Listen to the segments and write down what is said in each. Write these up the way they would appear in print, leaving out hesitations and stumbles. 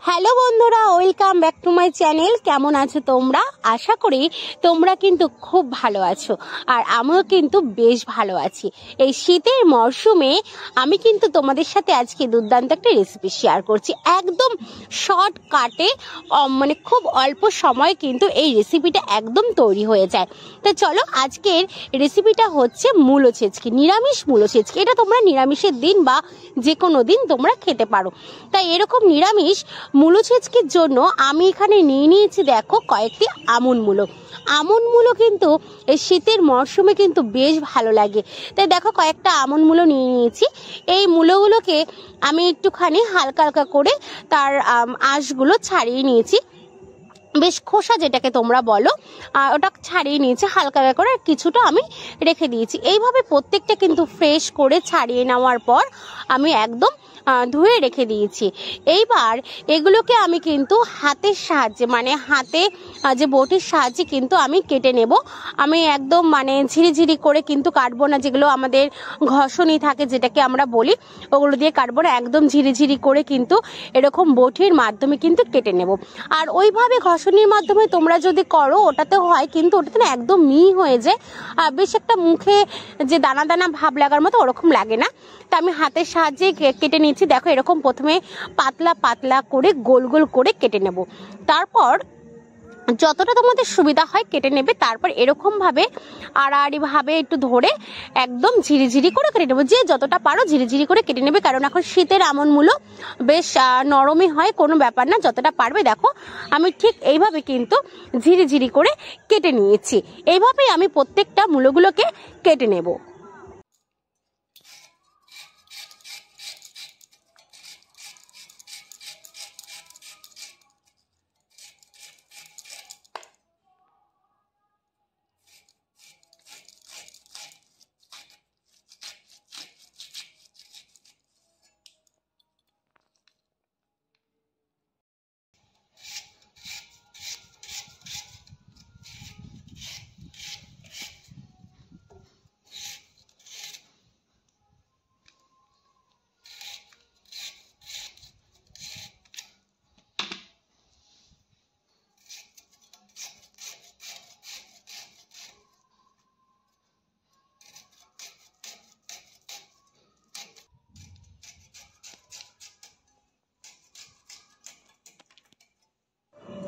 Hello বন্ধুরা, welcome back to my channel. কেমন আছো তোমরা? আশা করি তোমরা কিন্তু খুব ভালো আছো, আর আমিও কিন্তু বেশ ভালো আছি। এই শীতের মরশুমে আমি কিন্তু তোমাদের সাথে আজকে দুর্দান্ত একটা রেসিপি শেয়ার করছি, একদম শর্টকাটে, মানে খুব অল্প সময় কিন্তু এই রেসিপিটা একদম তৈরি হয়ে যায়। তো চলো, আজকের রেসিপিটা হচ্ছে মূলো ছেচকি, নিরামিষ মূলো ছেচকি। এটা তোমরা নিরামিষের দিন বা যে কোনো দিন তোমরা খেতে পারো। তাই এরকম নিরামিষ মূলো ছেচকির জন্য আমি এখানে নিয়ে নিয়েছি, দেখো, কয়েকটি আমন মূলো কিন্তু এই শীতের মরশুমে কিন্তু বেশ ভালো লাগে। তাই দেখো, কয়েকটা আমন মূলো নিয়ে নিয়েছি। এই মূলোগুলোকে আমি একটুখানি হালকা হালকা করে তার আঁশগুলো ছাড়িয়ে নিয়েছি, বেশ খোসা যেটাকে তোমরা বলো, ওটা ছাড়িয়ে নিয়েছি হালকা হালকা করে, কিছুটা আমি রেখে দিয়েছি। এইভাবে প্রত্যেকটা কিন্তু ফ্রেশ করে ছাড়িয়ে নেওয়ার পর আমি একদম ধুয়ে রেখে দিয়েছি। এইবার এগুলোকে আমি কিন্তু হাতের সাহায্যে, মানে হাতে যে বটির সাহায্যে কিন্তু আমি কেটে নেব। আমি একদম মানে ঝিরিঝিরি করে কিন্তু কাটবো না, যেগুলো আমাদের ঘষণি থাকে যেটাকে আমরা বলি, ওগুলো দিয়ে কাটবো না, একদম ঝিরিঝিরি করে কিন্তু এরকম বটির মাধ্যমে কিন্তু কেটে নেব। আর ওইভাবে ঘষণির মাধ্যমে তোমরা যদি করো ওটাতে হয়, কিন্তু ওটাতে না একদম মিহি হয়ে যায়, বেশ একটা মুখে যে দানা দানা ভাব লাগার মতো ওরকম লাগে না। তা আমি হাতের সাহায্যে কেটে নিচ্ছি। দেখো, এরকম প্রথমে পাতলা পাতলা করে গোল গোল করে কেটে নেব, তারপর যতটা তোমাদের সুবিধা হয় কেটে নেবে। তারপর এরকম ভাবে আড়াআড়ি ভাবে একটু ধরে একদম ঝিরিঝিরি করে কেটে নেবো, যে যতটা পারো ঝিরিঝিরি করে কেটে নেবে, কারণ এখন শীতের আমন মূলো বেশ নরমই হয়, কোনো ব্যাপার না, যতটা পারবে। দেখো, আমি ঠিক এইভাবে কিন্তু ঝিরিঝিরি করে কেটে নিয়েছি। এইভাবেই আমি প্রত্যেকটা মূলোগুলোকে কেটে নেব।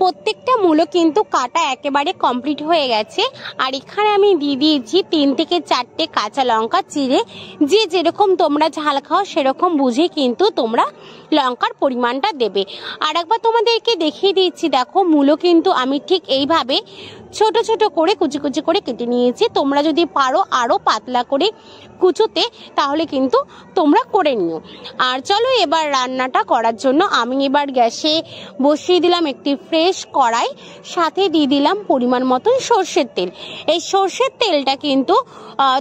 প্রত্যেকটা মূলো কিন্তু কাটা একেবারে কমপ্লিট হয়ে গেছে। আর এখানে আমি দিয়ে দিয়েছি 3 থেকে 4টে কাঁচা লঙ্কা চিড়ে। যে যেরকম তোমরা ঝাল খাও সেরকম বুঝে কিন্তু তোমরা লঙ্কার পরিমাণটা দেবে। আর একবার তোমাদেরকে দেখিয়ে দিচ্ছি, দেখো, মূলো কিন্তু আমি ঠিক এইভাবে ছোট ছোট করে কুচি কুচি করে কেটে নিয়েছি। তোমরা যদি পারো আরো পাতলা করে কুচোতে, তাহলে কিন্তু তোমরা করে নিও। আর চলো, এবার রান্নাটা করার জন্য আমি এবার গ্যাসে বসিয়ে দিলাম একটি ফ্রেশ কড়াই, সাথে দিয়ে দিলাম পরিমাণ মতন সর্ষের তেল। এই সর্ষের তেলটা কিন্তু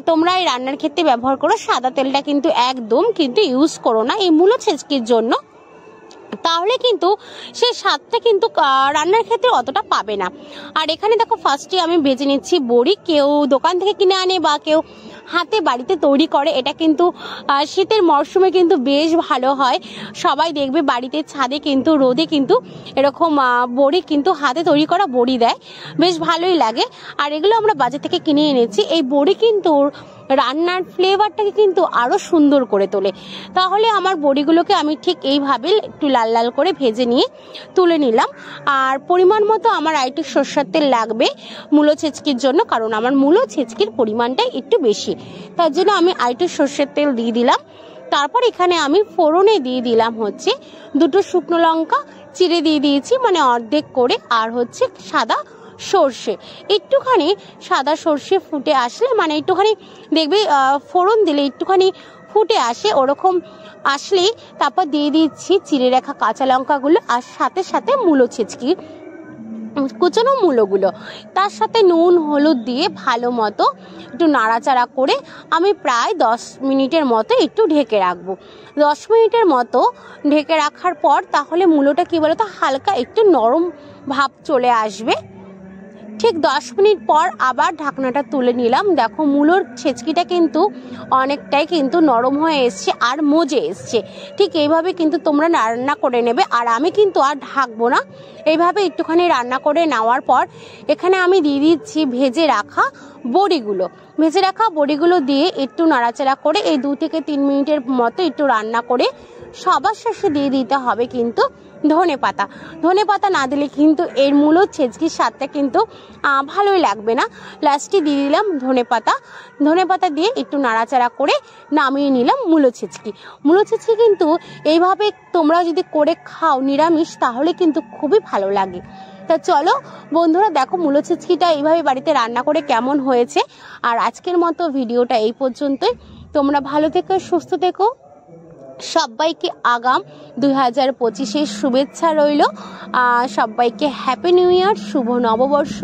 তোমরা এই রান্নার ক্ষেত্রে ব্যবহার করো, সাদা তেলটা কিন্তু একদম কিন্তু ইউজ করো না এই মূলো ছেচকির জন্য, তাহলে কিন্তু সেই স্বাদটা কিন্তু রান্নার ক্ষেত্রে অতটা পাবে না। আর এখানে দেখো, ফার্স্টে আমি ভেজে নিচ্ছি বড়ি। কেউ দোকান থেকে কিনে আনে বা কেউ হাতে বাড়িতে তৈরি করে, এটা কিন্তু শীতের মরশুমে কিন্তু বেশ ভালো হয়। সবাই দেখবে বাড়িতে ছাদে কিন্তু রোদে কিন্তু এরকম বড়ি কিন্তু হাতে তৈরি করা বড়ি দেয়, বেশ ভালোই লাগে। আর এগুলো আমরা বাজার থেকে কিনে এনেছি। এই বড়ি কিন্তু রান্নার ফ্লেভারটাকে কিন্তু আরো সুন্দর করে তোলে। তাহলে আমার বড়িগুলোকে আমি ঠিক এইভাবে একটু লাল লাল করে ভেজে নিয়ে তুলে নিলাম। আর পরিমাণ মতো আমার আরেকটু সরষের তেল লাগবে মূলো ছেচকির জন্য, কারণ আমার মূলো ছেচকির পরিমাণটা একটু বেশি, তার জন্য আমি আরেকটু সরষের তেল দিয়ে দিলাম। তারপর এখানে আমি ফোড়নে দিয়ে দিলাম হচ্ছে 2টো শুকনো লঙ্কা চিড়ে দিয়ে দিয়েছি, মানে অর্ধেক করে, আর হচ্ছে সাদা সর্ষে। একটুখানি সাদা সর্ষে ফুটে আসলে, মানে একটুখানি দেখবে ফোড়ন দিলে একটুখানি ফুটে আসে, ওরকম আসলেই তারপর দিয়ে দিচ্ছি চিড়ে রাখা কাঁচা লঙ্কাগুলো, আর সাথে সাথে মূলো ছেচকি কুচানো মূলোগুলো, তার সাথে নুন হলুদ দিয়ে ভালো মতো একটু নাড়াচাড়া করে আমি প্রায় 10 মিনিটের মতো একটু ঢেকে রাখবো। 10 মিনিটের মতো ঢেকে রাখার পর তাহলে মূলোটা কি বলতো, হালকা একটু নরম ভাব চলে আসবে। ঠিক 10 মিনিট পর আবার ঢাকনাটা তুলে নিলাম। দেখো মূলোর ছেচকিটা কিন্তু অনেকটাই কিন্তু নরম হয়ে এসছে আর মজে এসছে। ঠিক এইভাবে কিন্তু তোমরা রান্না করে নেবে। আর আমি কিন্তু আর ঢাকবো না, এইভাবে একটুখানি রান্না করে নেওয়ার পর এখানে আমি দিয়ে দিচ্ছি ভেজে রাখা বড়িগুলো। ভেজে রাখা বড়িগুলো দিয়ে একটু নাড়াচাড়া করে এই 2 থেকে 3 মিনিটের মতো একটু রান্না করে সবার শেষে দিয়ে দিতে হবে কিন্তু ধনে পাতা। ধনে পাতা না দিলে কিন্তু এর মূলোর ছেচকির স্বাদটা কিন্তু ভালোই লাগবে না। লাস্টে দিয়ে দিলাম ধনে পাতা। ধনে পাতা দিয়ে একটু নাড়াচাড়া করে নামিয়ে নিলাম মূলো ছেচকি। মূলো ছেচকি কিন্তু এইভাবে তোমরা যদি করে খাও নিরামিষ, তাহলে কিন্তু খুবই ভালো লাগে। তা চলো বন্ধুরা, দেখো মূলো ছেচকিটা এইভাবে বাড়িতে রান্না করে কেমন হয়েছে। আর আজকের মতো ভিডিওটা এই পর্যন্তই। তোমরা ভালো থেকো, সুস্থ থেকো। সবাইকে আগাম 2025-এর শুভেচ্ছা রইল। সবাইকে হ্যাপি নিউ ইয়ার, শুভ নববর্ষ।